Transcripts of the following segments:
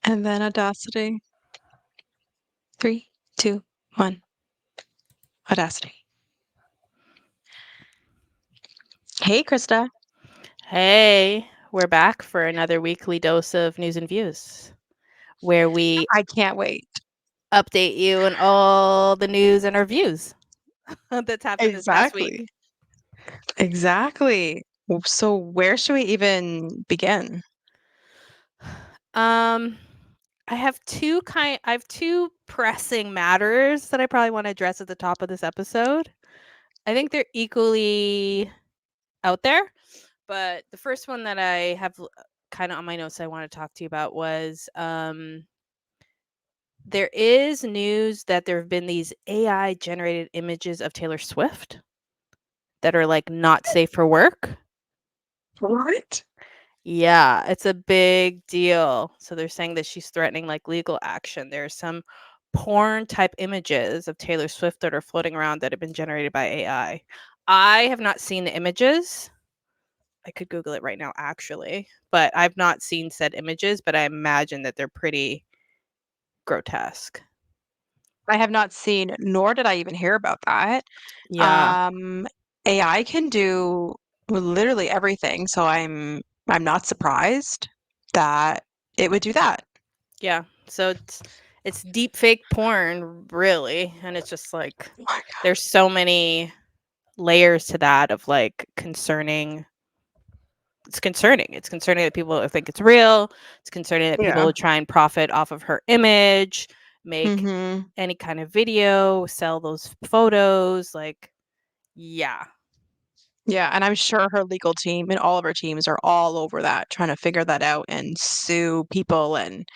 And then Audacity. 3, 2, 1. Audacity. Hey, Krista. Hey, we're back for another weekly dose of news and views where we I can't wait. update you on all the news and our views that's happened this past week. Exactly. So where should we even begin? I have two pressing matters that I probably want to address at the top of this episode. I think they're equally out there, but the first one that I have kind of on my notes I want to talk to you about was there is news that there have been these AI generated images of Taylor Swift that are like not safe for work. What? Yeah, it's a big deal. So they're saying that she's threatening like legal action. There's some porn type images of Taylor Swift that are floating around that have been generated by AI. I have not seen the images. I could Google it right now, actually, but I've not seen said images, but I imagine that they're pretty grotesque. I have not seen, nor did I even hear about that. Yeah. Um, AI can do literally everything, so I'm not surprised that it would do that. Yeah. So it's deep fake porn, really, and it's just like Oh my there's so many layers to that of like concerning. It's concerning. It's concerning that people think it's real. It's concerning that God. people Yeah. will try and profit off of her image, make Mm-hmm. any kind of video, sell those photos. Like, yeah. Yeah, and I'm sure her legal team and all of her teams are all over that, trying to figure that out and sue people and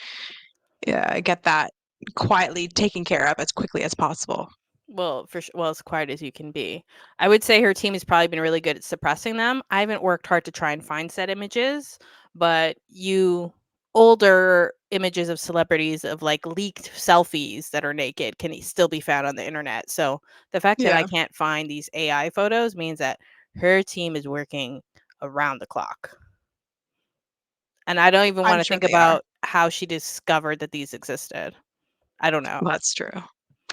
get that quietly taken care of as quickly as possible. Well, well, as quiet as you can be. I would say her team has probably been really good at suppressing them. I haven't worked hard to try and find said images, but older images of celebrities of like leaked selfies that are naked can still be found on the internet. So the fact that I Yeah, can't find these AI photos means that her team is working around the clock. And I don't even I'm want to sure think they are. about how she discovered that these existed. I don't know. That's true.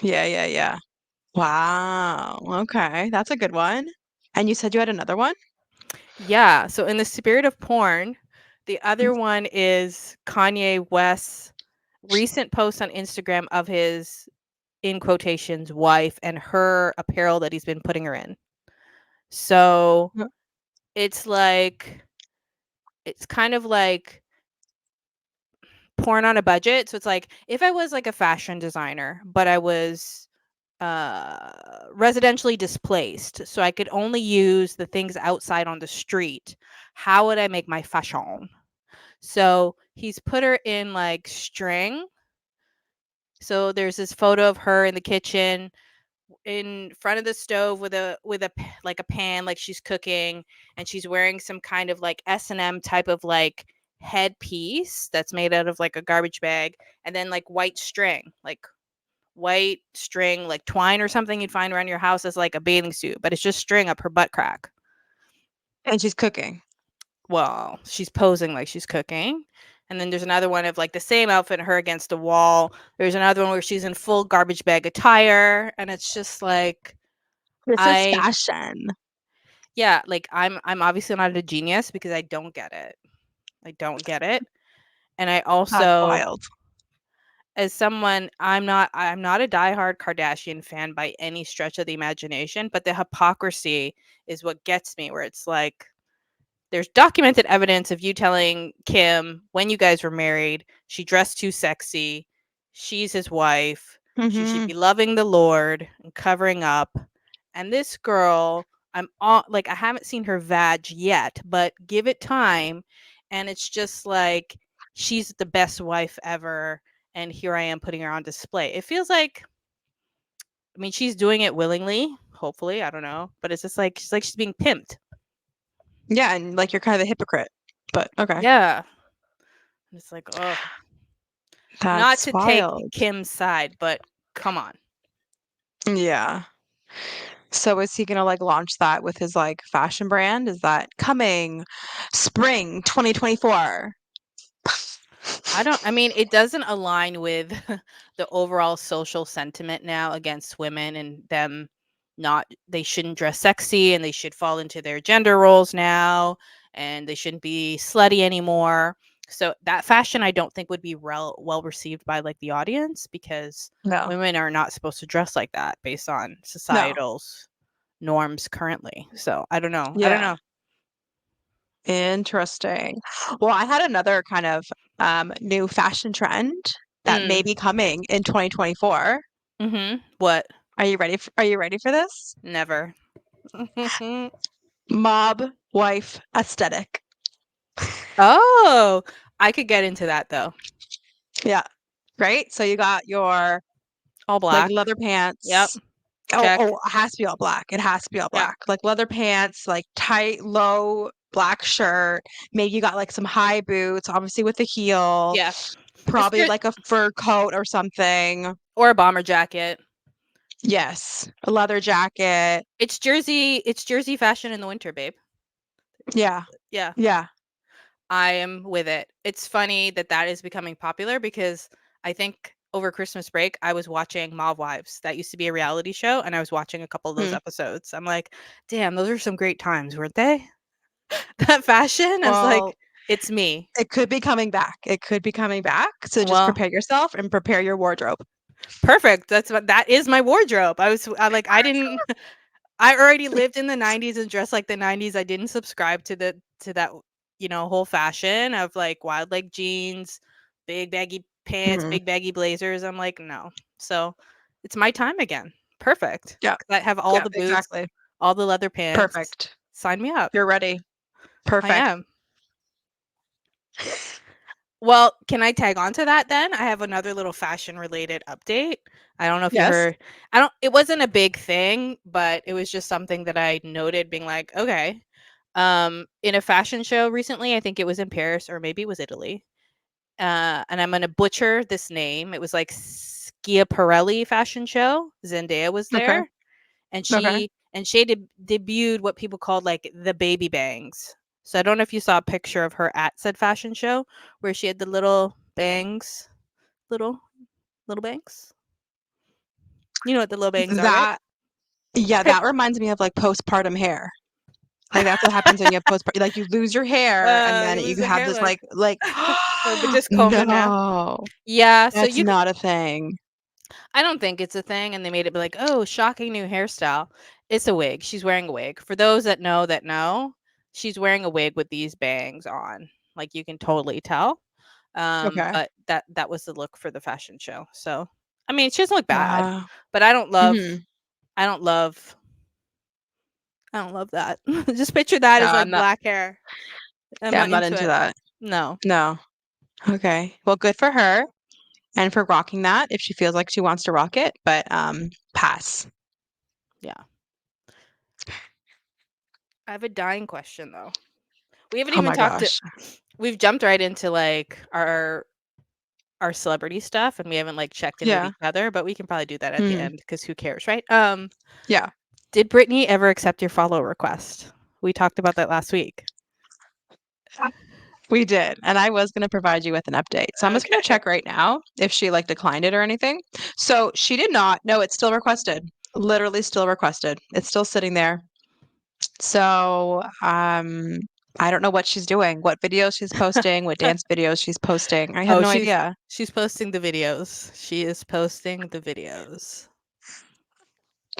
Yeah, yeah, yeah. Wow. Okay, that's a good one. And you said you had another one? Yeah. So in the spirit of porn, the other one is Kanye West's recent post on Instagram of his, in quotations, wife and her apparel that he's been putting her in. So Mhm. it's like, it's kind of like porn on a budget. So it's like if I was like a fashion designer, but I was residentially displaced, so I could only use the things outside on the street, how would I make my fashion? So he's put her in like string. So there's this photo of her in the kitchen in front of the stove with like a pan, like she's cooking, and she's wearing some kind of like S&M type of like headpiece that's made out of like a garbage bag, and then like white string, like twine or something you'd find around your house as like a bathing suit, but it's just string up her butt crack. And she's cooking. Well, she's posing like she's cooking. And then there's another one of like the same outfit, her against a wall. There's another one where she's in full garbage bag attire, and it's just like This is I fashion. yeah, like I'm obviously not a genius because I don't get it. I don't get it. And I That's also, wild. as someone, I'm not a diehard Kardashian fan by any stretch of the imagination, but the hypocrisy is what gets me, where it's like there's documented evidence of you telling Kim when you guys were married, she dressed too sexy. She's his wife. She should Hmm. be loving the Lord and covering up. And this girl, like, I haven't seen her vag yet, but give it time. And it's just like she's the best wife ever. And here I am putting her on display. It feels like, I mean, she's doing it willingly, hopefully. I don't know. But it's just like she's being pimped. Yeah, and like you're kind of a hypocrite. But okay. Yeah. It's like, oh, not That's to take wild. Kim's side, but come on. Yeah. So is he gonna like launch that with his like fashion brand? Is that coming spring 2024? I mean, it doesn't align with the overall social sentiment now against women and them not, they shouldn't dress sexy and they should fall into their gender roles now and they shouldn't be slutty anymore. So that fashion I don't think would be well received by like the audience because No, women are not supposed to dress like that based on no. societal's norms currently. So I don't know. I don't Yeah. know. Interesting. Well, I had another kind of new fashion trend that may Mm. be coming in 2024. What? Are you ready for this? Never. Mob wife aesthetic. Oh, I could get into that though. Yeah. Right? So you got your All like black. leather Yep. pants. Oh, Check. it has to be all black. It has to be all Yeah. black. Like leather pants, like tight, low black shirt. Maybe you got like some high boots, obviously with the heel, Yeah. It's probably like a fur coat or something. or a bomber jacket. Yes, a leather jacket. It's Jersey fashion in the winter, babe. Yeah, Yeah. yeah. I am with it. It's funny that that is becoming popular because I think over Christmas break I was watching Mob Wives. That used to be a reality show and I was watching a couple of those Hmm. episodes. I'm like, "Damn, those are some great times, weren't they?" That fashion, I was Well, like, "It's me." it could be coming back. It could be coming back. So just Well, prepare yourself and prepare your wardrobe. perfect. That is my wardrobe. I didn't I already lived in the 90s and dressed like the 90s. I didn't subscribe to that, whole fashion of like wild leg jeans, big baggy pants, Mhm. big baggy blazers. I'm like, no. So it's my time again. Perfect. Yeah, 'Cause I have all yeah, the boots, exactly. all the leather pants. Perfect. Sign me up. You're ready. I Perfect. am. Well, can I tag on to that then? I have another little fashion related update. I don't know if you Yes. heard. I don't It wasn't a big thing, but it was just something that I noted being like, okay. In a fashion show recently, I think it was in Paris or maybe it was Italy. And I'm going to butcher this name. It was like Schiaparelli fashion show. Zendaya was Okay. there and Okay. she debuted what people called like the baby bangs. So I don't know if you saw a picture of her at said fashion show where she had the little bangs, little little bangs. You know what the little bangs are, right? That yeah, Pic- that reminds me of like postpartum hair. Like that's what happens when you have postpartum. Like you lose your hair and then you lose you the have hair this look, like but just comb it now. no, Yeah, so that's you can. not a thing. I don't think it's a thing, and they made it be like, oh, shocking new hairstyle. It's a wig. She's wearing a wig. For those that know, she's wearing a wig with these bangs on. Like you can totally tell. Okay. But that was the look for the fashion show. So, I mean, she doesn't look bad, Wow. but Hmm. I don't love, I don't love that. Just picture that No, as I'm like not. black hair. I'm Yeah, not I'm not into into it. that. No. No. Okay. Well, good for her and for rocking that if she feels like she wants to rock it, but pass. Yeah. I have a dying question though. We haven't Oh even my talked to. gosh. We've jumped right into like our celebrity stuff, and we haven't like checked in with Yeah. each other, but we can probably do that at the Hmm. end because who cares, right? Yeah. Did Brittany ever accept your follow request? We talked about that last week. We did, and I was going to provide you with an update. So I'm just going to Okay. check right now if she like declined it or anything. So she did not. No, it's still requested. Literally still requested. It's still sitting there. So I don't know what she's doing, what videos she's posting, what dance videos she's posting. I have Oh, no idea. she's posting the videos. She is posting the videos.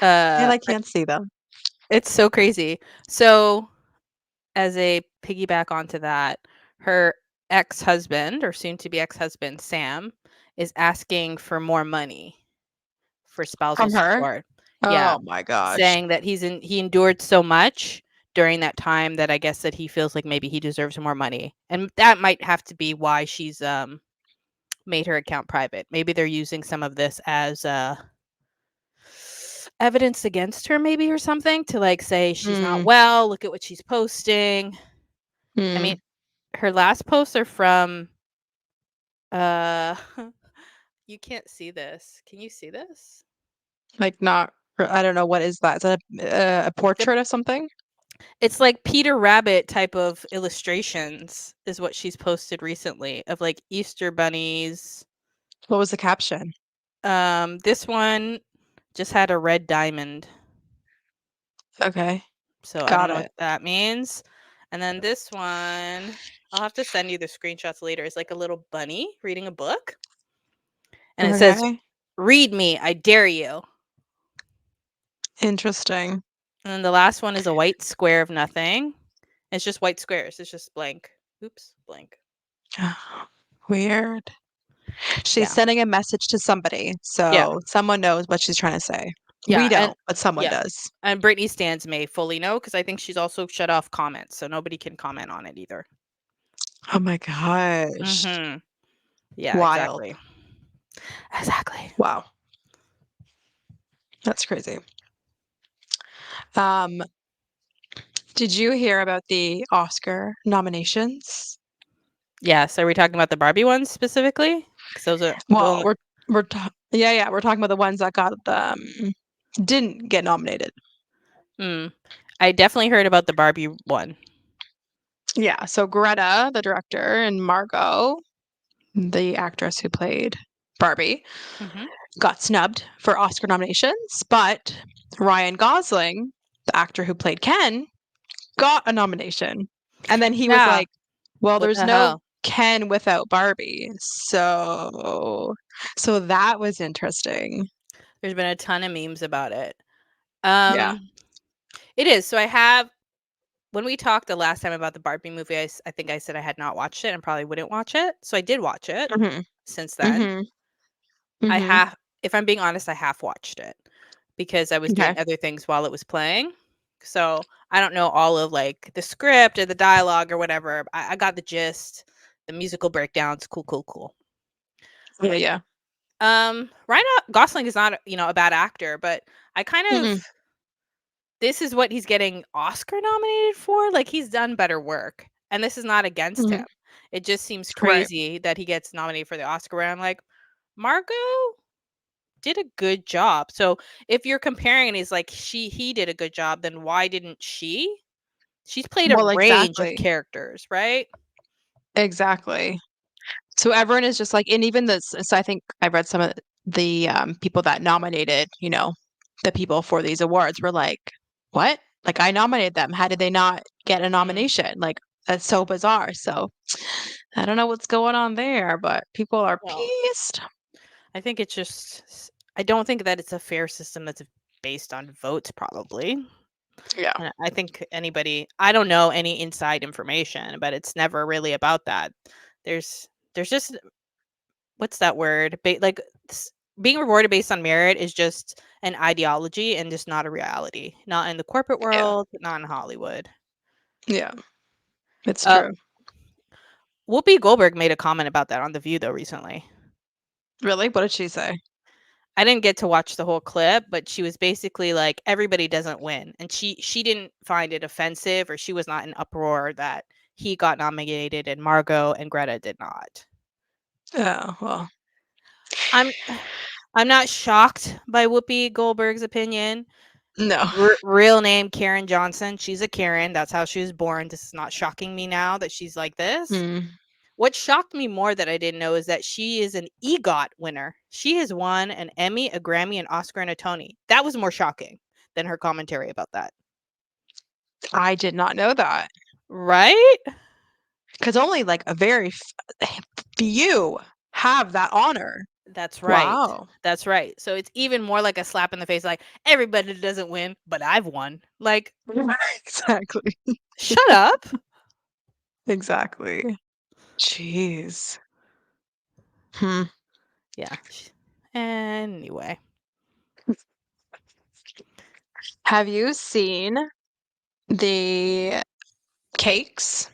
And I I can't see them. It's so crazy. So, as a piggyback onto that, her ex-husband or soon to be ex-husband, Sam, is asking for more money for spousal From her? support. Yeah, Oh my gosh. saying that he endured so much during that time that I guess that he feels like maybe he deserves more money. And that might have to be why she's made her account private. Maybe they're using some of this as evidence against her maybe or something to like say she's not Mm, well, look at what she's posting. I mean, mm. her last posts are from uh you can't see this. Can you see this? Like not I don't know what is that? Is that a Like the portrait of something? It's like Peter Rabbit type of illustrations is what she's posted recently of like Easter bunnies. What was the caption? This one just had a red diamond. Okay. So I don't Got know what it. that means. And then this one, I'll have to send you the screenshots later. It's like a little bunny reading a book. And it says, Okay. "Read me, I dare you." Interesting. And then the last one is a white square of nothing. It's just white squares. It's just blank. Oops, blank. Weird. She's Yeah. sending a message to somebody, Yeah. so someone knows what she's trying to say. We Yeah. And don't, but someone yeah. does. And Britney stands may fully know because I think she's also shut off comments, so nobody can comment on it either. Oh my gosh. Mm-hmm. Yeah, Wild. exactly. Exactly. Wow. That's crazy. Um, did you hear about the Oscar nominations? Yes. Are we talking about the Barbie ones specifically? Because those are the Well, only. we're talking about the ones that got didn't get nominated. Mm. I definitely heard about the Barbie one. Yeah, so Greta, the director, and Margot, the actress who played Barbie, Mm-hmm. got snubbed for Oscar nominations, but Ryan Gosling, the actor who played Ken, got a nomination. And then he was Yeah. like, well, What there's the no hell? Ken without Barbie. So that was interesting. There's been a ton of memes about it. Yeah. It is. So I have when we talked the last time about the Barbie movie, I think I said I had not watched it and probably wouldn't watch it. So I did watch it Mhm. since then. Mhm. I Mhm. have, if I'm being honest, I half watched it because I was doing Okay. other things while it was playing. So I don't know all of like the script or the dialogue or whatever. I got the gist, the musical breakdowns. Cool, cool, cool. Yeah, yeah. Ryan Gosling is not, a bad actor, but I kind of Mm-mm. this is what he's getting Oscar nominated for. Like he's done better work, and this is not against him. Mhm. It just seems Right. crazy that he gets nominated for the Oscar. Where I'm like, Margot did a good job. So if you're comparing and he's like he did a good job, then why didn't she? She's played a Well, range of exactly. characters, right? Exactly. So everyone is just like, and even this, so I think I read some of the people that nominated, the people for these awards were like, what? Like, I nominated them. How did they not get a Mm, nomination? Like, that's so bizarre. So I don't know what's going on there, but people are well, pissed. I think it's just I don't think that it's a fair system that's based on votes, probably. Yeah. And I think I don't know any inside information, but it's never really about that. There's just what's that word? Being rewarded based on merit is just an ideology and just not a reality. Not in the corporate Yeah. world, not in Hollywood. Yeah. It's Uh, true. Whoopi Goldberg made a comment about that on The View though recently. Really? What did she say? I didn't get to watch the whole clip, but she was basically like everybody doesn't win, and she didn't find it offensive, or she was not in uproar that he got nominated and Margot and Greta did not. Oh, well, I'm I'm not shocked by Whoopi Goldberg's opinion. no. Real name Karen Johnson. She's a Karen. That's how she was born. This is not shocking me now that she's like this. Mm. What shocked me more that I didn't know is that she is an EGOT winner. She has won an Emmy, a Grammy, an Oscar, and a Tony. That was more shocking than her commentary about that. I did not know that. Right? Because only like a very few have that honor. That's right. Wow. That's right. So it's even more like a slap in the face, like everybody doesn't win, but I've won. Like, Exactly. shut up. Exactly. Jeez. Hmm. Yeah. Anyway. Have you seen the cakes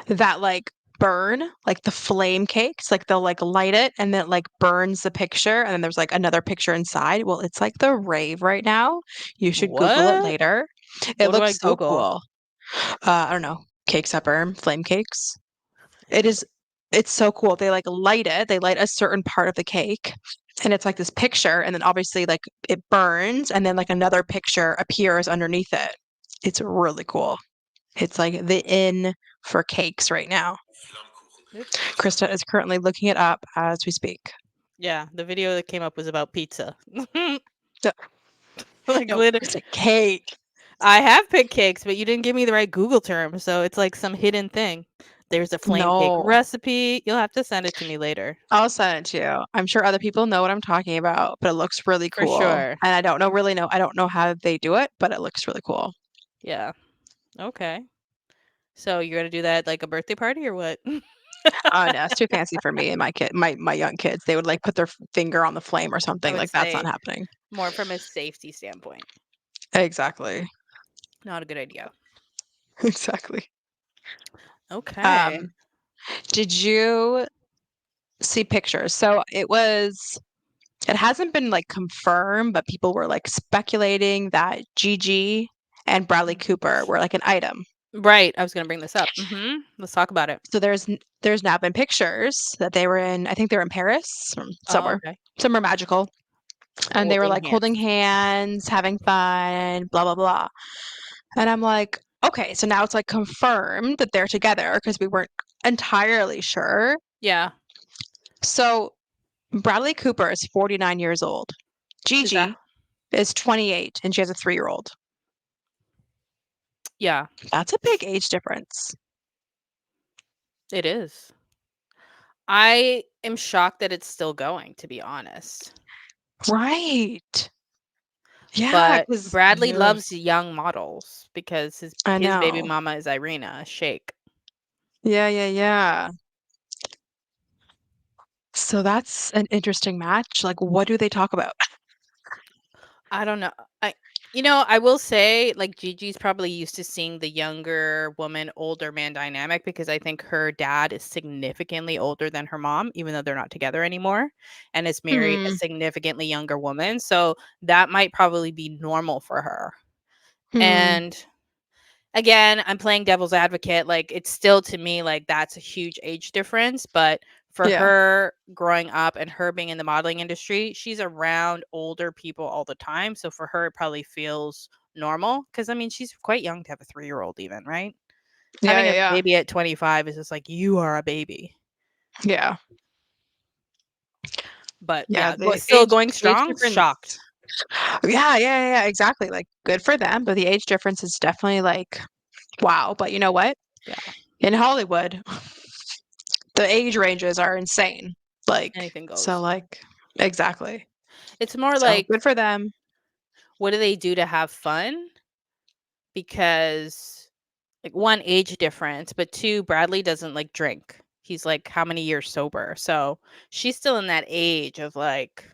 that like burn, like the flame cakes? Like they'll like light it and then it like burns the picture and then there's like another picture inside. Well, it's like the rave right now. You should Google it What? later. It What do I looks so Google? cool. I don't know. Cakes that burn, flame cakes. It Flame is it's so cool. They like light it. They light a certain part of the cake and it's like this picture and then obviously like it burns and then like another picture appears underneath it. It's really cool. It's like the in for cakes right now. Oops. Krista is currently looking it up as we speak. Yeah, the video that came up was about pizza. So- Like no, literally, it's a cake. I have picked cakes, but you didn't give me the right Google term, so it's like some hidden thing. There's a flame cake No, recipe. You'll have to send it to me later. I'll send it to you. I'm sure other people know what I'm talking about, but it looks really For cool. sure. And I don't know how they do it, but it looks really cool. Yeah. Okay. So you're gonna do that at, like, a birthday party or what? Oh no, it's too fancy for me and my young kids. They would like put their finger on the flame or I something. would Like that's not say happening. more from a safety standpoint. Exactly. Not a good idea. Exactly. Okay. Um, did you see pictures? So it hasn't been like confirmed, but people were like speculating that Gigi and Bradley Cooper were like an item. Right. I was gonna bring this up. Let's talk about it. So there's now been pictures that they were in, I think they were in Paris or Oh, somewhere, okay. somewhere magical. And they were Holding like holding hands. hands, having fun, blah, blah, blah. And I'm like, okay, so now it's like confirmed that they're together because we weren't entirely sure. Yeah. So Bradley Cooper is 49 years old. Is that? Gigi is 28 and she has a 3-year-old. Yeah. That's a big age difference. It is. I am shocked that it's still going, to be honest. Right. Yeah, But because Bradley loves young models because I his baby know. mama is Irina Shayk. Yeah, yeah, yeah. So that's an interesting match. Like, what do they talk about? I don't know. I will say, like, Gigi's probably used to seeing the younger woman, older man dynamic because I think her dad is significantly older than her mom, even though they're not together anymore, and is married a Hmm. significantly younger woman. So that might probably be normal for her. Hmm. And again, I'm playing devil's advocate. Like, it's still to me like that's a huge age difference, but for Yeah. her growing up and her being in the modeling industry, she's around older people all the time. So for her, it probably feels normal because I mean, she's quite young to have a 3-year-old, even, right? Yeah, Having yeah, a yeah. baby at 25 is just like, you are a baby. Yeah. But Yeah. yeah, still going The age strong. difference. Shocked. Yeah, yeah, yeah, yeah, exactly. Like, good for them, but the age difference is definitely like, wow. But you know what? Yeah, In Hollywood, the age ranges are insane. Like, anything so goes. like, exactly. It's more So like, good for them. what do they do to have fun? Because like, 1, age difference, but 2, Bradley doesn't, like, drink. He's, like, how many years sober? So, she's still in that age of, like,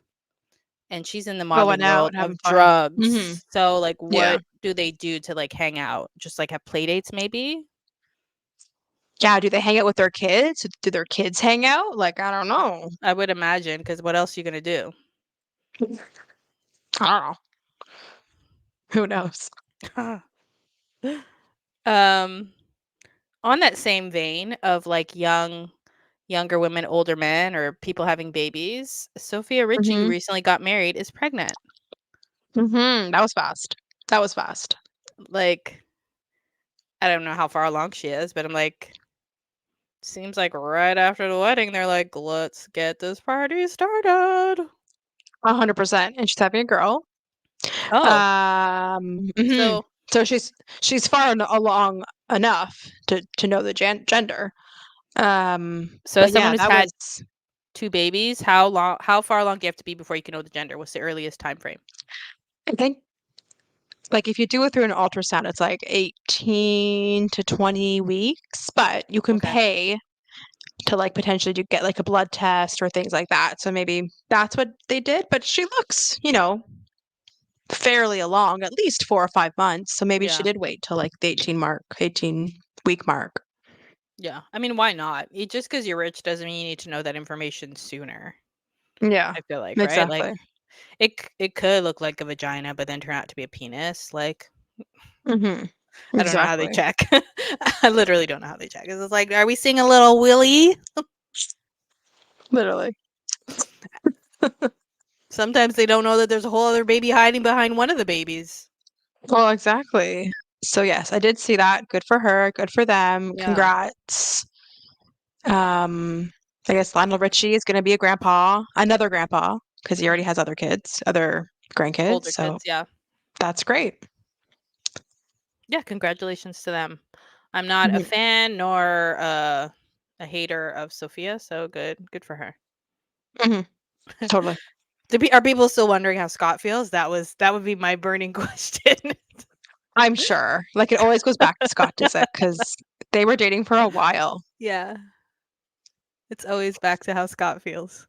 and she's in the Going modeling out world and having of fun. Hmm. drugs. So, like, Yeah. what do they do to, like, hang out? Just, like, have play dates maybe? Yeah. Do they hang out with their kids? Do their kids hang out? Like, I don't know. I would imagine, because what else are you gonna do? I don't know. Who knows? Um, on that same vein of, like, younger women, older men, or people having babies, Sofia Richie, who Hmm. recently got married, is pregnant. Hmm. That was fast. That was fast. Like, I don't know how far along she is, but I'm like, seems like right after the wedding, they're like, let's get this party started. 100%. And she's having a girl. Oh, Mhm. so So she's far along enough to know the gender. as But someone yeah, who's that had was 2 babies, how far along do you have to be before you can know the gender? What's the earliest time frame? I think like if you do it through an ultrasound, it's like 18 to 20 weeks, but you can Okay. pay to like potentially do get like a blood test or things like that. So maybe that's what they did. But she looks, fairly along, at least 4 or 5 months. So maybe she Yeah. did wait till like the 18-week mark. Yeah. I mean, why not? Just because you're rich doesn't mean you need to know that information sooner. Yeah, I feel like, right? Like, exactly. it could look like a vagina, but then turn out to be a penis. Like, Hmm. I don't know how they Exactly. check. I literally don't know how they check. It's like, are we seeing a little willy? Literally. Sometimes they don't know that there's a whole other baby hiding behind one of the babies. Well, exactly. So yes, I did see that. Good for her. Good for them. Yeah. Congrats. I guess Lionel Richie is going to be a grandpa, another grandpa, because he already has other kids, other grandkids. Older So kids, yeah. that's great. Yeah, congratulations to them. I'm not a Mhm, fan nor a hater of Sophia, so good for her. mhm, totally. Are people still wondering how Scott feels? That would be my burning question. I'm sure. Like it always goes back to Scott Disick because they were dating for a while. Yeah, it's always back to how Scott feels.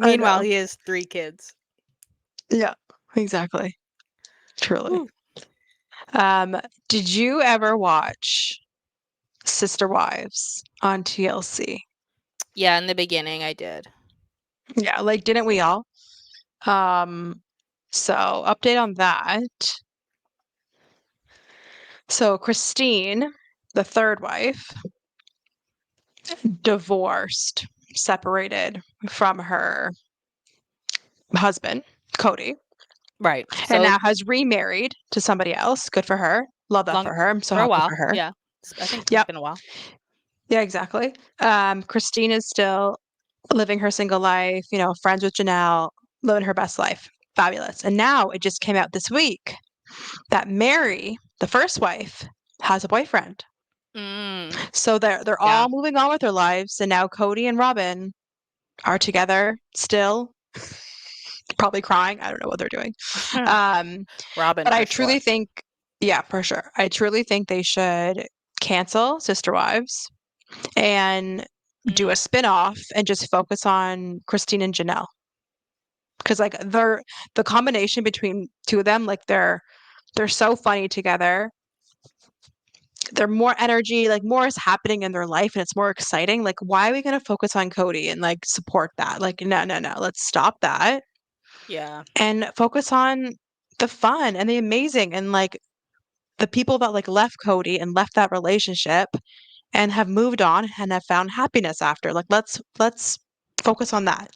I Meanwhile, know. he has 3 kids. Yeah, exactly. Truly. Whew. Um, did you ever watch Sister Wives on TLC? Yeah, in the beginning I did. Yeah, like didn't we all? Um, so update on that. So Christine, the third wife, divorced, separated from her husband, Cody, Right. and So now has remarried to somebody else. Good for her. Love that long for her. I'm so for a happy while. for her. Yeah. I think it's Yep. been a while. Yeah, exactly. Christine is still living her single life, friends with Janelle, living her best life. Fabulous. And now it just came out this week that Mary, the first wife, has a boyfriend. Mm, So they're yeah. all moving on with their lives, and now Cody and Robin are together still, probably crying. I don't know what they're doing. Um, Robin but I for sure. truly think, yeah, for sure. I truly think they should cancel Sister Wives and do a Mm, spin-off and just focus on Christine and Janelle. Because like the combination between two of them, like they're so funny together. They're more energy, like more is happening in their life and it's more exciting. Like, why are we gonna focus on Cody and like support that? Like, no, no, no. Let's stop that yeah. and focus on the fun and the amazing and like the people that like left Cody and left that relationship and have moved on and have found happiness after. Like, let's focus on that.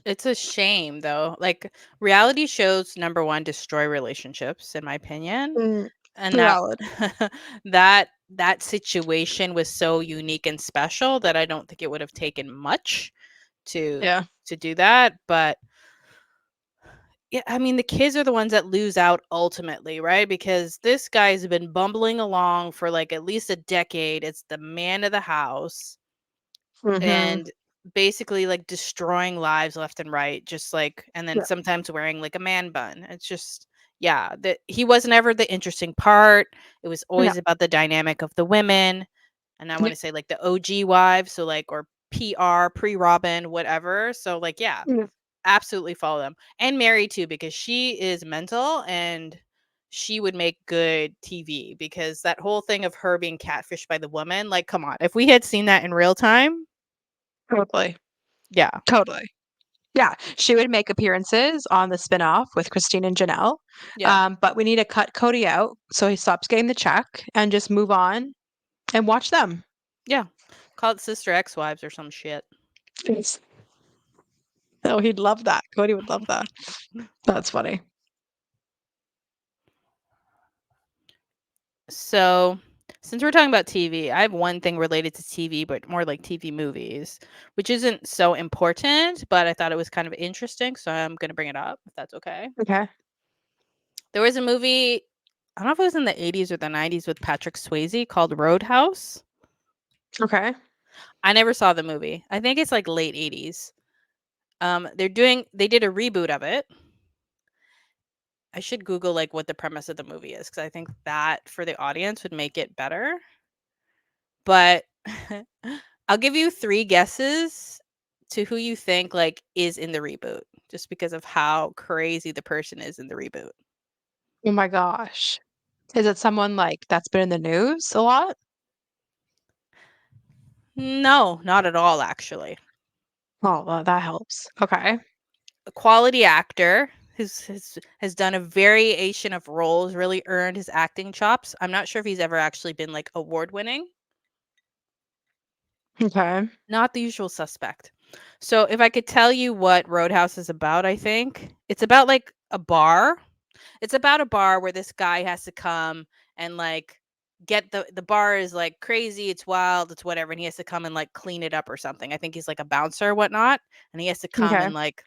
It's a shame though. Like reality shows number 1 destroy relationships in my opinion. Mm, And that valid. that situation was so unique and special that I don't think it would have taken much to Yeah. do that, but yeah, I mean the kids are the ones that lose out ultimately, right? Because this guy's been bumbling along for like at least a decade. It's the man of the house Hmm. and basically like destroying lives left and right, just like and then Yeah. sometimes wearing like a man bun. It's just yeah, that he was never the interesting part. It was No. always about the dynamic of the women. And I want Yeah. to say like the OG wives, so like or PR, pre-Robin, whatever. So like yeah, Yeah. absolutely follow them. And Mary too, because she is mental and she would make good TV because that whole thing of her being catfished by the woman, like come on. If we had seen that in real time, Totally. yeah. Totally. Yeah, she would make appearances on the spinoff with Christine and Janelle. Yeah. But we need to cut Cody out so he stops getting the check and just move on and watch them. Yeah. Call it Sister Ex-Wives or some shit. Yes. Oh, he'd love that. Cody would love that. That's funny. So, since we're talking about TV, I have one thing related to TV, but more like TV movies, which isn't so important, but I thought it was kind of interesting, so I'm going to bring it up if that's okay. Okay. There was a movie, I don't know if it was in the 80s or the 90s with Patrick Swayze called Roadhouse. Okay. I never saw the movie. I think it's like late 80s. They did a reboot of it. I should Google like what the premise of the movie is because I think that for the audience would make it better. But I'll give you 3 guesses to who you think like is in the reboot just because of how crazy the person is in the reboot. Oh my gosh. Is it someone like that's been in the news a lot? No, not at all actually. Oh, well, that helps. Okay. A quality actor has done a variation of roles, really earned his acting chops. I'm not sure if he's ever actually been like award winning. Okay. Not the usual suspect. So if I could tell you what Roadhouse is about, I think it's about like a bar. It's about a bar where this guy has to come and like get the bar is like crazy, it's wild, it's whatever, and he has to come and like clean it up or something. I think he's like a bouncer or whatnot, and he has to come Okay. and like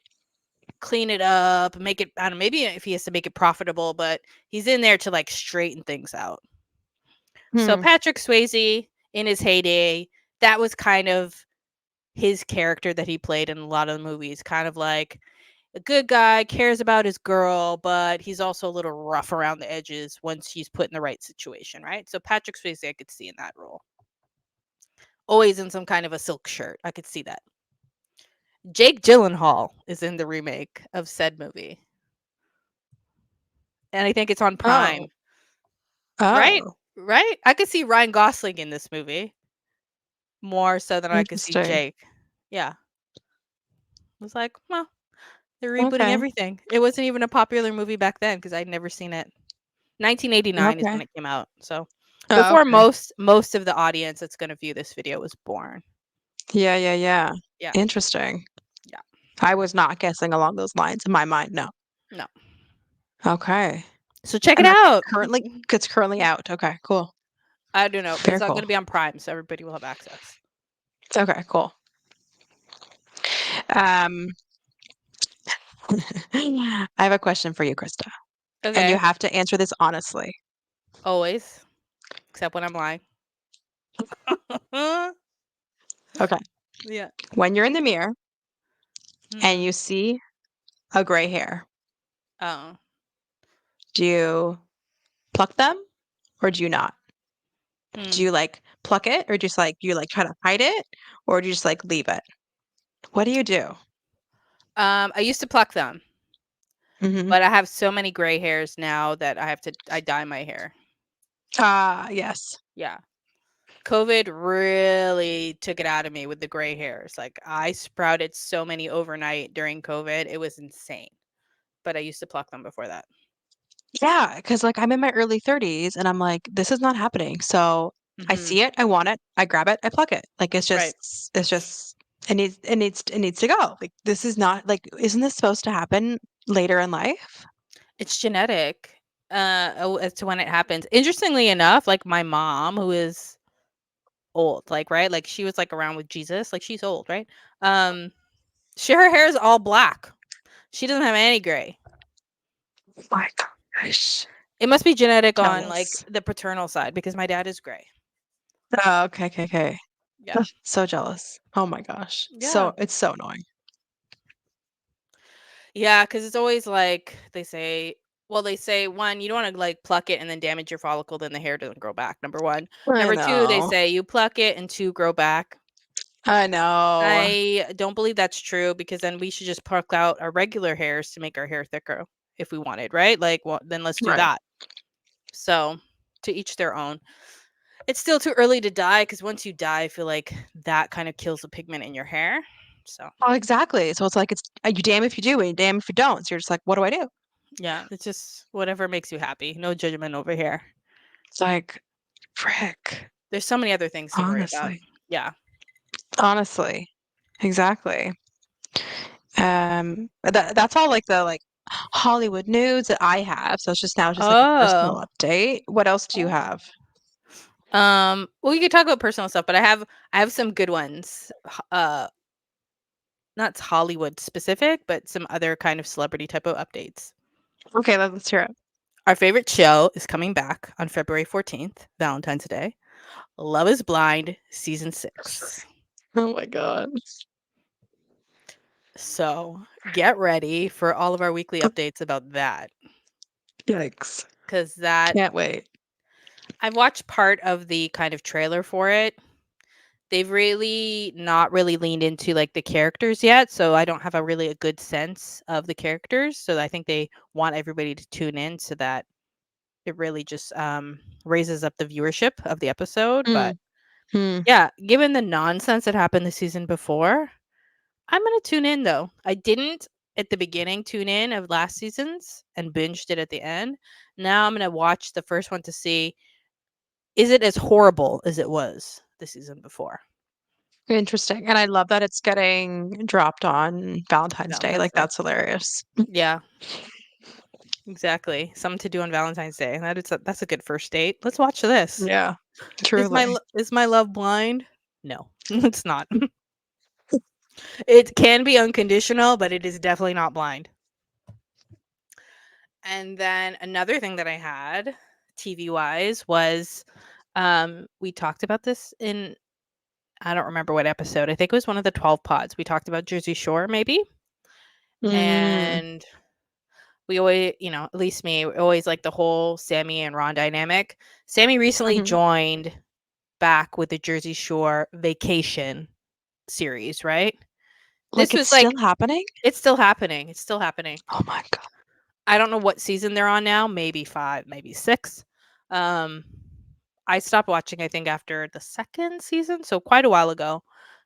clean it up, make it, I don't know, maybe if he has to make it profitable, but he's in there to like straighten things out. So Hmm. Patrick Swayze in his heyday, that was kind of his character that he played in a lot of the movies, kind of like a good guy, cares about his girl, but he's also a little rough around the edges once he's put in the right situation, right? So Patrick Swayze, I could see in that role. Always in some kind of a silk shirt. I could see that. Jake Gyllenhaal is in the remake of said movie. And I think it's on Oh. Prime. Right? Oh. Right? I could see Ryan Gosling in this movie more so than I could see Interesting. Jake. Yeah. I was like, well, they're rebooting Okay. everything. It wasn't even a popular movie back then because I'd never seen it. 1989 is when Okay. it came out. So Oh, before okay. most of the audience that's going to view this video was born. Yeah, yeah, yeah. Yeah. Interesting. Yeah. I was not guessing along those lines in my mind. No. No. Okay. So check it And that's out. currently out. Okay, cool. I don't know, but Very it's not going cool. to be on Prime, so everybody will have access. Okay, cool. Um, I have a question for you, Krista, and you Okay. have to answer this honestly. Always, except when I'm lying. Okay. Yeah. When you're in the mirror and Hmm. you see a gray hair, Oh. do you pluck them or do you not? Do Hmm. you like pluck it or just like you like try to hide it or do you just like leave it? What do you do? I used to pluck them, Mm-hmm. but I have so many gray hairs now that I dye my hair. Ah, yes. Yeah. COVID really took it out of me with the gray hairs. Like I sprouted so many overnight during COVID. It was insane. But I used to pluck them before that. Yeah, because like I'm in my early 30s and I'm like, this is not happening. So I Hmm. see it, I want it, I grab it, I pluck it. Like Right. it's just it needs to go. Like this is not like isn't this supposed to happen later in life? It's genetic. As to when it happens. Interestingly enough, like my mom, who is old, like right, like she was like around with Jesus, like she's old, right? Um, her hair is all black. She doesn't have any gray. Oh my gosh. It must be genetic on like Jealous. the paternal side because my dad is gray. Oh, okay, okay, okay. Yeah. Ugh, so jealous. Oh my gosh. Yeah. So it's so annoying. Yeah, because it's always like they say, well, they say one, you don't want to like pluck it and then damage your follicle, then the hair doesn't grow back. Number one. I Number two, they know. say you pluck it and two grow back. I know. I don't believe that's true because then we should just pluck out our regular hairs to make our hair thicker if we wanted, right? Like, well, then let's do Right. that. So, to each their own. It's still too early to dye because once you dye, I feel like that kind of kills the pigment in your hair. So, Oh, exactly. So it's like it's you damn if you do and you damn if you don't. So you're just like, what do I do? yeah, it's just whatever makes you happy. No judgment over here. It's like, frick. There's so many other things to worry about. Honestly. Yeah. Honestly. Exactly. That's all like the like Hollywood news that I have. So it's just now just like a Oh. personal update. What else do you have? Well, we could talk about personal stuff, but I have some good ones. Not Hollywood specific, but some other kind of celebrity type of updates. Okay, let's hear it. Our favorite show is coming back on February 14th, Valentine's Day. Love is Blind season 6. Oh my God. So, get ready for all of our weekly updates about that Yikes. cuz that Can't wait. I've watched part of the kind of trailer for it. They've really not really leaned into like the characters yet, so I don't have a good sense of the characters. So I think they want everybody to tune in so that it really just raises up the viewership of the episode. But Hmm. Hmm. yeah, given the nonsense that happened the season before, I'm gonna tune in though. I didn't at the beginning tune in of last season's and binged it at the end. Now I'm gonna watch the first one to see is it as horrible as it was the season before. Interesting. And I love that it's getting dropped on Valentine's Day. Valentine's Like Day. that's hilarious. Yeah. Exactly. Something to do on Valentine's Day. That's a good first date. Let's watch this. Yeah, truly. Is my love blind? No, it's not. It can be unconditional, but it is definitely not blind. And then another thing that I had TV wise was we talked about this in I don't remember what episode. I think it was one of the 12 pods. We talked about Jersey Shore maybe. Mm, And we always, at least me, we always like the whole Sammy and Ron dynamic. Sammy recently mhm. joined back with the Jersey Shore Vacation series, right? Like This it's was like still happening? it's still happening. It's still happening. Oh my God. I don't know what season they're on now, maybe 5, maybe 6. Um I stopped watching I think after the second season, so quite a while ago.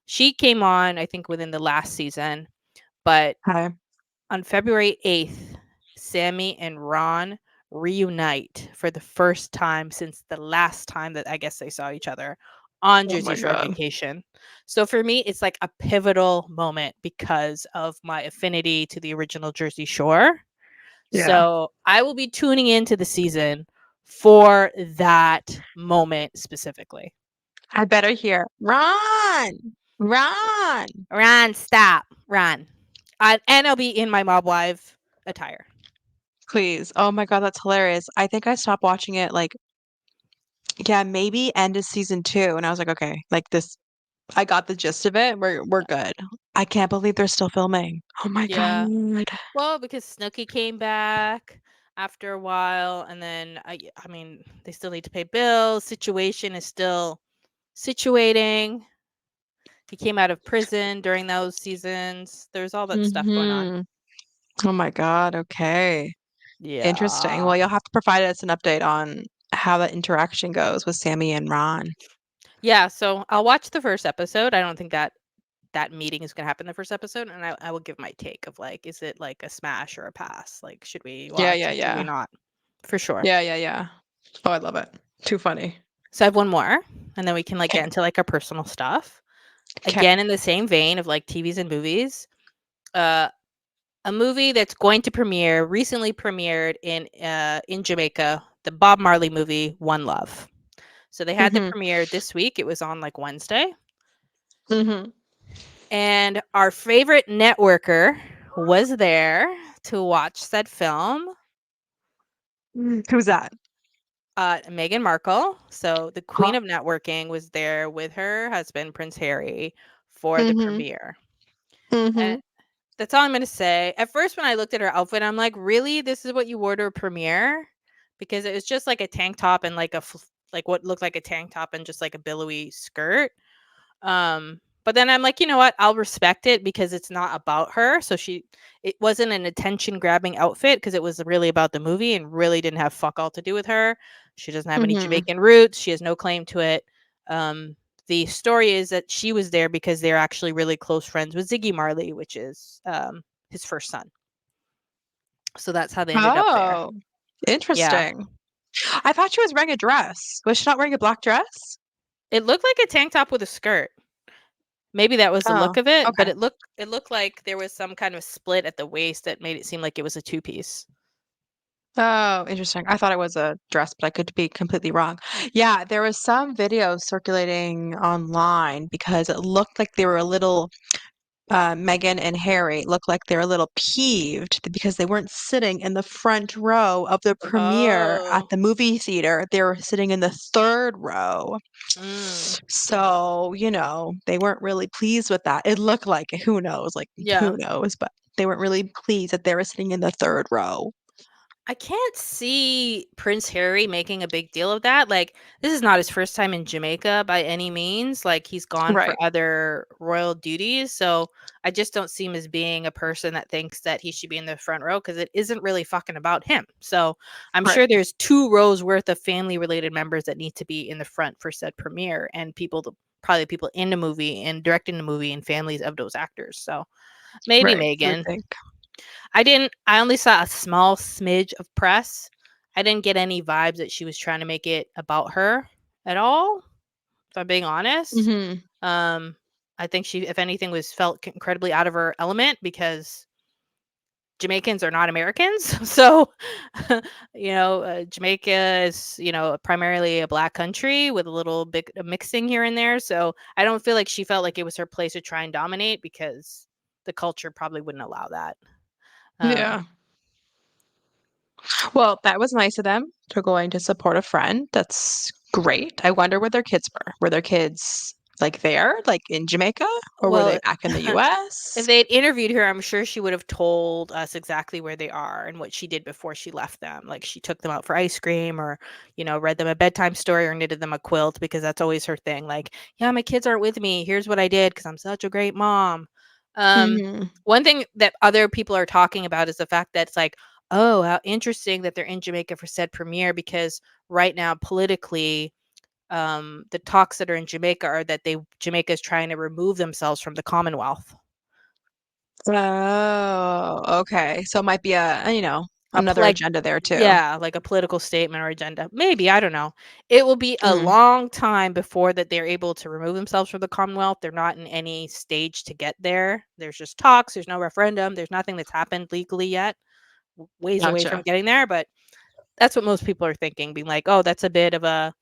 She came on I think within the last season, but Okay. on February 8th, Sammy and Ron reunite for the first time since the last time that I guess they saw each other on Oh Jersey my Shore God. Vacation. So for me, it's like a pivotal moment because of my affinity to the original Jersey Shore. Yeah. So I will be tuning into the season for that moment specifically. I better hear run, run. Ron, stop. Ron. And I'll be in my Mob Wife attire. Please. Oh my God, that's hilarious. I think I stopped watching it like, yeah, maybe end of season 2. And I was like, okay, like this, I got the gist of it. We're good. I can't believe they're still filming. Oh my Yeah. God. Well, because Snooki came back after a while, and then I mean, they still need to pay bills. Situation is still situating. He came out of prison during those seasons. There's all that stuff going on. Mm-hmm. Oh my God. Okay. Interesting. Yeah. Well, you'll have to provide us an update on how that interaction goes with Sammy and Ron. Yeah, so I'll watch the first episode. I don't think that meeting is going to happen in the first episode, and I will give my take of like, is it like a smash or a pass? Like, should we Yeah, watch yeah, or should we yeah. not? For sure. Yeah, yeah, yeah. Oh, I love it. Too funny. So I have one more, and then we can like Okay. get into like our personal stuff. Okay. Again, in the same vein of like TVs and movies, uh, a movie that's going to premiere recently premiered in Jamaica, the Bob Marley movie One Love. So they had the Mm-hmm. premiere this week. It was on like Wednesday, Mm-hmm. and our favorite networker was there to watch said film. Who's that? Meghan Markle, so the Huh? queen of networking, was there with her husband Prince Harry for the Mm-hmm. premiere. Mm-hmm. That's all I'm gonna say. At first, when I looked at her outfit, I'm like, "Really? This is what you wore to a premiere?" Because it was just like a tank top and like like what looked like a tank top and just like a billowy skirt. But then I'm like, you know what? I'll respect it because it's not about her. It wasn't an attention grabbing outfit because it was really about the movie and really didn't have fuck all to do with her. She doesn't have any Mm-hmm. Jamaican roots. She has no claim to it. The story is that she was there because they're actually really close friends with Ziggy Marley, which is his first son. So that's how they ended up there. Oh, Yeah. interesting. I thought she was wearing a dress. Was she not wearing a black dress? It looked like a tank top with a skirt. Maybe that was the Oh, look of it, but okay. it looked like there was some kind of split at the waist that made it seem like it was a two-piece. Oh, interesting. I thought it was a dress, but I could be completely wrong. Yeah, there was some videos circulating online because it looked like they were a little Meghan and Harry looked like they're a little peeved because they weren't sitting in the front row of the premiere at Oh. the movie theater. They were sitting in the third row. Mm. So, they weren't really pleased with that. It looked like, Yeah. who knows, but they weren't really pleased that they were sitting in the third row. I can't see Prince Harry making a big deal of that. Like, this is not his first time in Jamaica by any means. Like, he's gone for Right, other royal duties. So I just don't see him as being a person that thinks that he should be in the front row because it isn't really fucking about him. So I'm right, sure there's 2 rows worth of family related members that need to be in the front for said premiere and probably people in the movie and directing the movie and families of those actors. So maybe right. You would Megan. think. I only saw a small smidge of press. I didn't get any vibes that she was trying to make it about her at all, if I'm being honest. Hmm. Um, I think she, if anything, was felt incredibly out of her element because Jamaicans are not Americans. So, Jamaica is, primarily a black country with a little bit of mixing here and there. So I don't feel like she felt like it was her place to try and dominate because the culture probably wouldn't allow that. Um, Yeah. Well, that was nice of them. They're going to support a friend. That's great. I wonder where their kids were. Were their kids like there, like in Jamaica, or were they well, back in the if US? they had interviewed her, I'm sure she would have told us exactly where they are and what she did before she left them. Like she took them out for ice cream or, read them a bedtime story or knitted them a quilt because that's always her thing. Like, yeah, my kids aren't with me. Here's what I did because I'm such a great mom. Hmm. One thing that other people are talking about is the fact that it's like, oh, how interesting that they're in Jamaica for said premiere because right now politically the talks that are in Jamaica are that Jamaica is trying to remove themselves from the Commonwealth. Oh, okay. So it might be A another plague, agenda there too. yeah, like a political statement or agenda. Maybe, I don't know. It will be a Mm, long time before that they're able to remove themselves from the Commonwealth. They're not in any stage to get there. There's just talks, there's no referendum, there's nothing that's happened legally yet. Ways away from gotcha. getting there, but that's what most people are thinking, being like, "Oh, that's a bit of a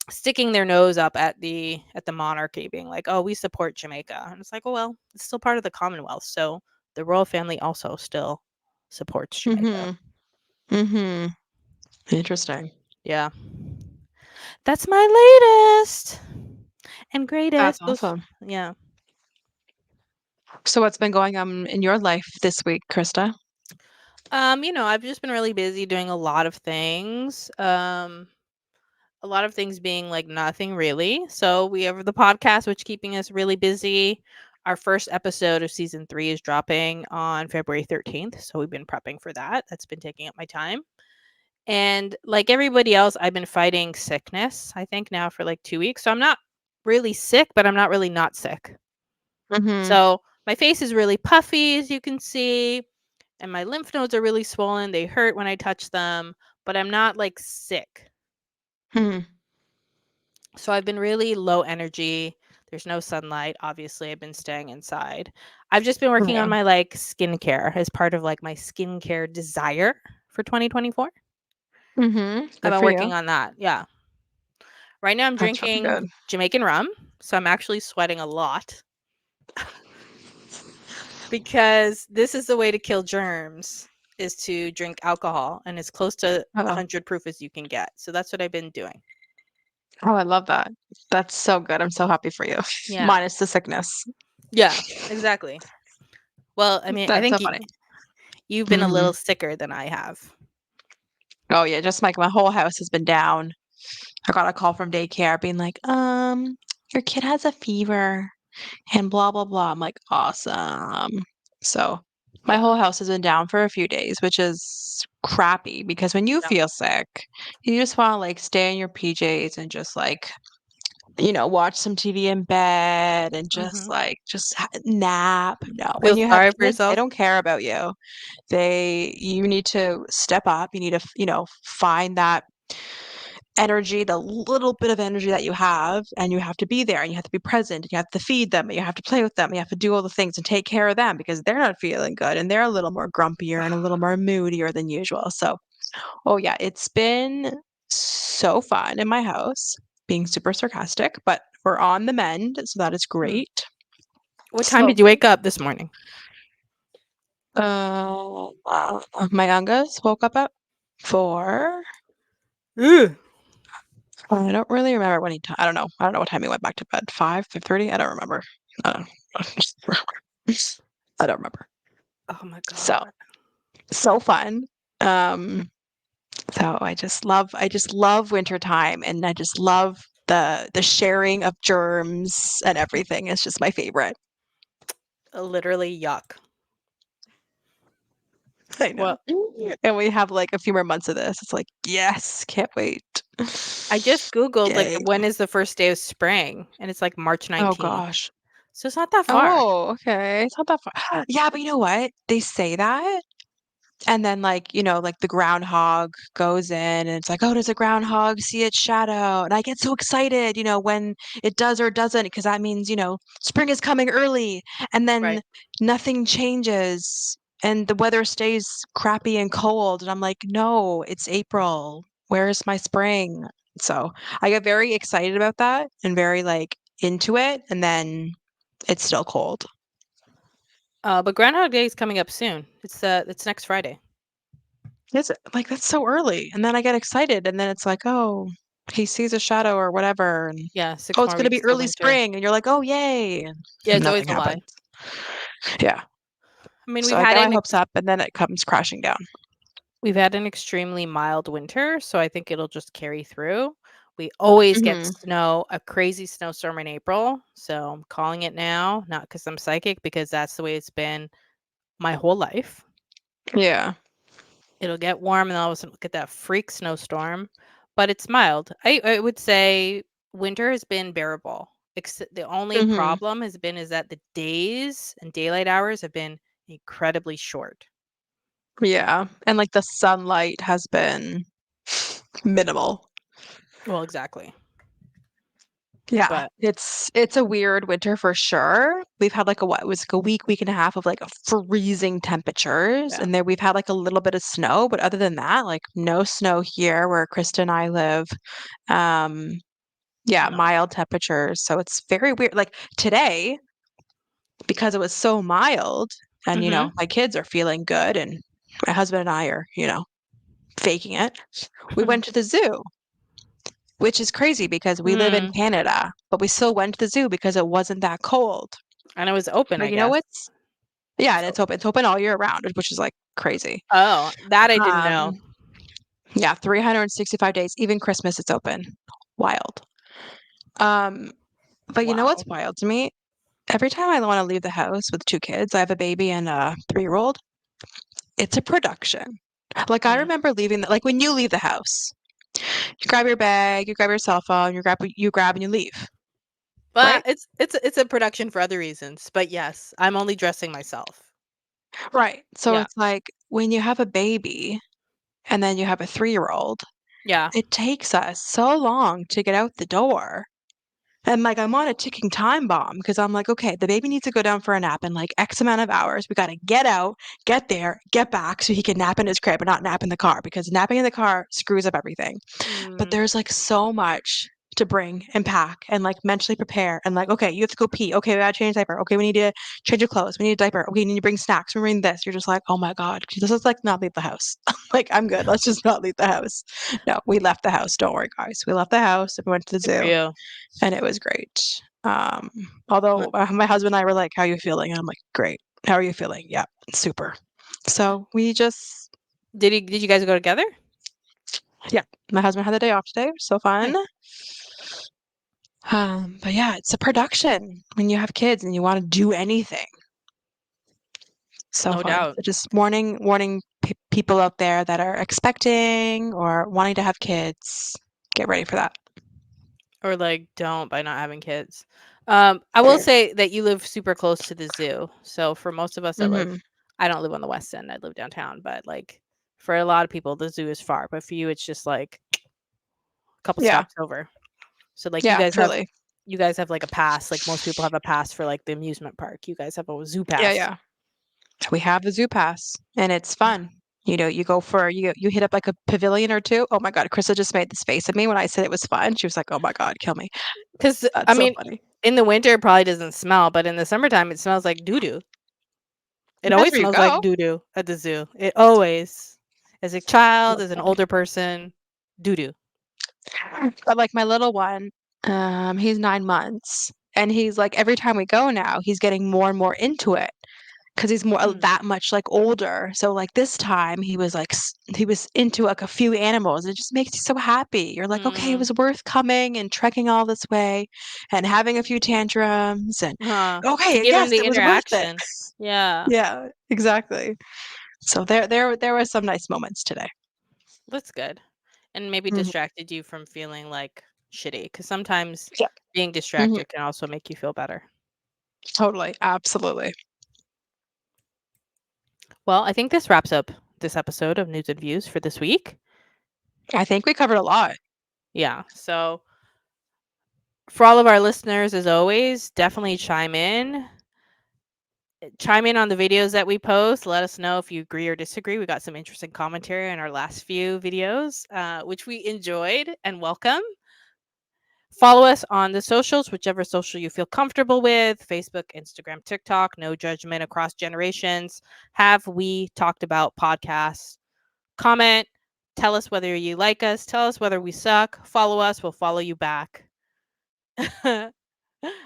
sticking their nose up at the monarchy, being like, "Oh, we support Jamaica." And it's like, well, it's still part of the Commonwealth, so the royal family also still supports Jamaica. Mm-hmm. Mm-hmm. Interesting. Yeah. That's my latest and That's greatest. Those awesome. yeah. So what's been going on in your life this week, Krista? I've just been really busy doing a lot of things. A lot of things being like nothing really. So we have the podcast, which keeping us really busy. Our first episode of season 3 is dropping on February 13th. So we've been prepping for that. That's been taking up my time. And like everybody else, I've been fighting sickness, I think now for like 2 weeks. So I'm not really sick, but I'm not really not sick. Mm-hmm. So my face is really puffy, as you can see, and my lymph nodes are really swollen. They hurt when I touch them, but I'm not like sick. Hmm. So I've been really low energy. There's no sunlight. Obviously, I've been staying inside. I've just been working on Yeah. my like skincare as part of like my skincare desire for 2024. Mm-hmm. I've Good been for you. working on that. Yeah. Right now I'm That's really drinking good. Jamaican rum, so I'm actually sweating a lot because this is the way to kill germs is to drink alcohol and as close to Oh. 100 proof as you can get. So that's what I've been doing. Oh, I love that. That's so good. I'm so happy for you. Yeah. Minus the sickness. Yeah, exactly. Well, I mean, I That's so think funny. you've been a Hmm. little sicker than I have. Oh yeah, just like my whole house has been down. I got a call from daycare being like, your kid has a fever and blah blah blah. I'm like, awesome. So my Yeah. whole house has been down for a few days, which is crappy because when you Yeah. feel sick, you just want to like stay in your PJs and just like, watch some TV in bed and just Mhm. like nap. No, when Feel you have sorry for kids, they yourself? don't care about you. You need to step up. You need to, find that energy, the little bit of energy that you have, and you have to be there and you have to be present and you have to feed them and you have to play with them. You have to do all the things and take care of them because they're not feeling good and they're a little more grumpier and a little more moodier than usual. So, oh yeah, it's been so fun in my house, being super sarcastic, but we're on the mend, so that is Mm. great. What time did you Slowly. wake up this morning? My youngest woke up at 4. Ugh. I don't really remember when I don't know. I don't know what time he went back to bed. 5:30? I don't remember. I don't I don't remember. Oh my So, god. so fun. Um, so I just love wintertime and I just love the sharing of germs and everything. It's just my favorite. Literally yuck. I know. Well, And we have like a few more months of this. It's like, yes, can't wait. I just Googled like Yay. when is the first day of spring and it's like March Oh 19th. gosh. So it's not that far. Oh, okay. It's not that far. Yeah, but you know what? They say that. And then like the groundhog goes in and it's like, oh, does a groundhog see its shadow? And I get so excited, when it does or doesn't, because that means, spring is coming early. And then Right. nothing changes. and the weather stays crappy and cold. And I'm like, no, it's April. Where's my spring? So I get very excited about that and very like into it. And then it's still cold. But Groundhog Day is coming up soon. It's next Friday. Is it? Like, that's so early. And then I get excited. And then it's like, oh, he sees a shadow or whatever. And Yeah, 6 oh, it's more going to be weeks till early winter. spring. And you're like, oh, yay. And Yeah, it's always nothing a lie. happens. Yeah. I mean, So I get my hopes up and then it comes crashing down. we've had an extremely mild winter, so I think it'll just carry through. We always get Hmm. snow, a crazy snowstorm in April. So I'm calling it now, not because I'm psychic, because that's the way it's been my whole life. Yeah. It'll get warm and then all of a sudden we'll get that freak snowstorm, but it's mild. I would say winter has been bearable. The only Hmm. problem has been is that the days and daylight hours have been incredibly short. Yeah. And like the sunlight has been minimal. Well, exactly. Yeah, But it's a weird winter for sure. We've had like a what it was like a week and a half of like freezing temperatures, yeah, and then we've had like a little bit of snow, but other than that, like no snow here where Krista and I live. Um, yeah, no. mild temperatures. So it's very weird. Like today, because it was so mild, and Mhm. my kids are feeling good, and my husband and I are, faking it. We went to the zoo. Which is crazy because we live in Mm. Canada, but we still went to the zoo because it wasn't that cold. And it was open, But I you know guess. what's yeah, and So it's open all year round, which is like crazy. oh, that I didn't Um, know. yeah, 365 days, even Christmas it's open. Wild. Um, but you know what's Wow. wild to me? Every time I want to leave the house with two kids, I have a baby and a 3-year-old, it's a production. Like I Mm. remember leaving like when you leave the house, you grab your bag, you grab your cell phone, you grab and you leave, But right? it's a production for other reasons. But yes, I'm only dressing myself. Right. So Yeah. it's like when you have a baby and then you have a 3-year-old, Yeah. it takes us so long to get out the door. And like I'm on a ticking time bomb because I'm like, okay, the baby needs to go down for a nap in like X amount of hours. We got to get out, get there, get back so he can nap in his crib and not nap in the car because napping in the car screws up everything. But Mm. there's like so much to bring and pack and like mentally prepare and like, okay, you have to go pee. Okay, we gotta change diaper. Okay, we need to change your clothes. We need a diaper. Okay, you need to bring snacks. We bring this. You're just like, oh my God, let's just like not leave the house. Like, I'm good. Let's just not leave the house. No, we left the house. Don't worry, guys. We left the house and we went to the Good for zoo you. and it was great. Although my husband and I were like, how are you feeling? And I'm like, great. How are you feeling? Yeah, super. So we just, Did you guys go together? yeah, my husband had the day off today. So fun. Nice. But yeah, it's a production when you have kids and you want to do anything. So No fun. doubt. So just warning people out there that are expecting or wanting to have kids, get ready for that. Or like don't by not having kids. I will say that you live super close to the zoo. So for most of us that live, Hmm. I don't live on the West End. I live downtown, but like for a lot of people, the zoo is far. But for you, it's just like a couple Yeah, stops over. So like yeah, truly. you guys have like a pass. Like most people have a pass for like the amusement park. You guys have a zoo Yeah, pass. yeah. We have the zoo pass and it's fun. You go for you hit up like a pavilion or two. Oh my God, Krista just made this face at me when I said it was fun. She was like, "Oh my God, kill me." Because I That's so mean, funny. in the winter it probably doesn't smell, but in the summertime it smells like doo doo. It Depends always where you smells like go. doo doo at the zoo. It always, as a child, as an older person, doo doo. But like my little one, he's 9 months, and he's like every time we go now, he's getting more and more into it because he's more Mm, that much like older. So like this time, he was like he was into like a few animals. It just makes you so happy. You're like, okay, it mm, was worth coming and trekking all this way, and having a few tantrums, and to okay, give him yes, the it was worth it. interaction. Yeah, Yeah, exactly. So there were some nice moments today. that's good. And maybe Mhm. distracted you from feeling like shitty because sometimes Yeah. being Hmm. distracted can also make you feel better. Totally, absolutely. Well, I think this wraps up this episode of News and Views for this week. I think we covered a lot. Yeah. So, for all of our listeners, as always, definitely chime in. chime in on the videos that we post. Let us know if you agree or disagree. We got some interesting commentary in our last few videos, which we enjoyed and welcome. Follow us on the socials, whichever social you feel comfortable with: Facebook, Instagram, TikTok. No judgment across generations. Have we talked about podcasts? Comment. Tell us whether you like us. Tell us whether we suck. Follow us. We'll follow you back.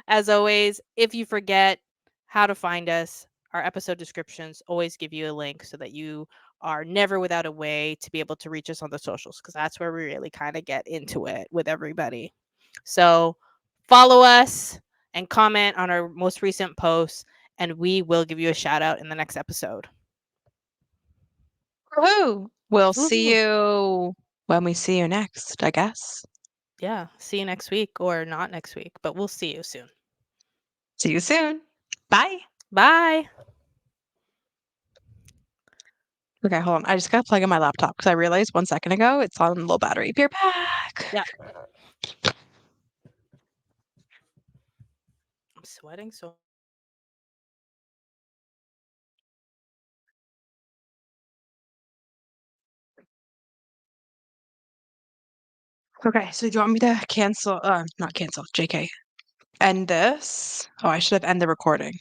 As always, if you forget how to find us, our episode descriptions always give you a link so that you are never without a way to be able to reach us on the socials, because that's where we really kind of get into it with everybody. So follow us and comment on our most recent posts, and we will give you a shout out in the next episode. Woohoo! We'll see Woohoo. you when we see you next, I guess. Yeah, see you next week, or not next week, but we'll see you soon. See you soon. Bye. Bye. Okay, hold on. I just gotta plug in my laptop because I realized 1 second ago it's on low battery. Be right back. Yeah. I'm sweating so. Okay, so do you want me to cancel? Not cancel, JK. End this? Oh, I should have ended the recording.